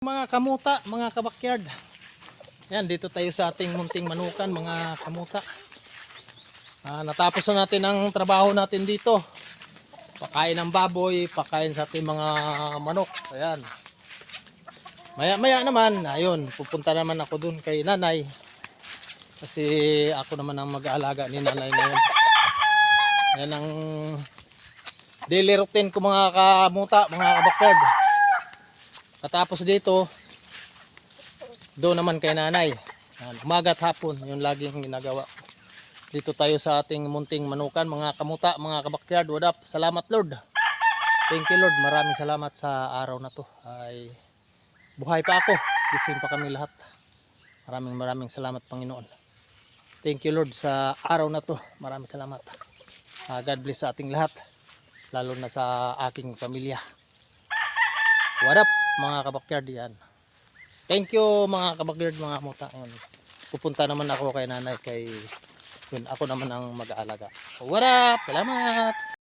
Mga kamuta, mga kabakyard. Yan, dito tayo sa ating munting manukan, mga kamuta. Natapos na natin ang trabaho natin dito. Pakain ng baboy, pakain sa ating mga manok. Ayan. Maya naman, ayun, pupunta naman ako dun kay nanay. Kasi ako naman ang mag-aalaga ni nanay ngayon. Yan ang daily routine ko, mga kamuta, mga kabakyard. Katapos dito, doon naman kay nanay. Umaga at hapon, yun laging ginagawa. Dito tayo sa ating munting manukan, mga kamuta, mga kabakyard. What up? Salamat Lord. Thank you Lord. Maraming salamat sa araw na to. Ay buhay pa ako. Gising pa kami lahat. Maraming salamat Panginoon. Thank you Lord sa araw na to. Maraming salamat. God bless sa ating lahat. Lalo na sa aking pamilya. What up mga kabakyard yan. Thank you mga kabakyard, mga kamuta. Pupunta naman ako kay nanay, kay yun, ako naman ang mag-aalaga. What up? Salamat!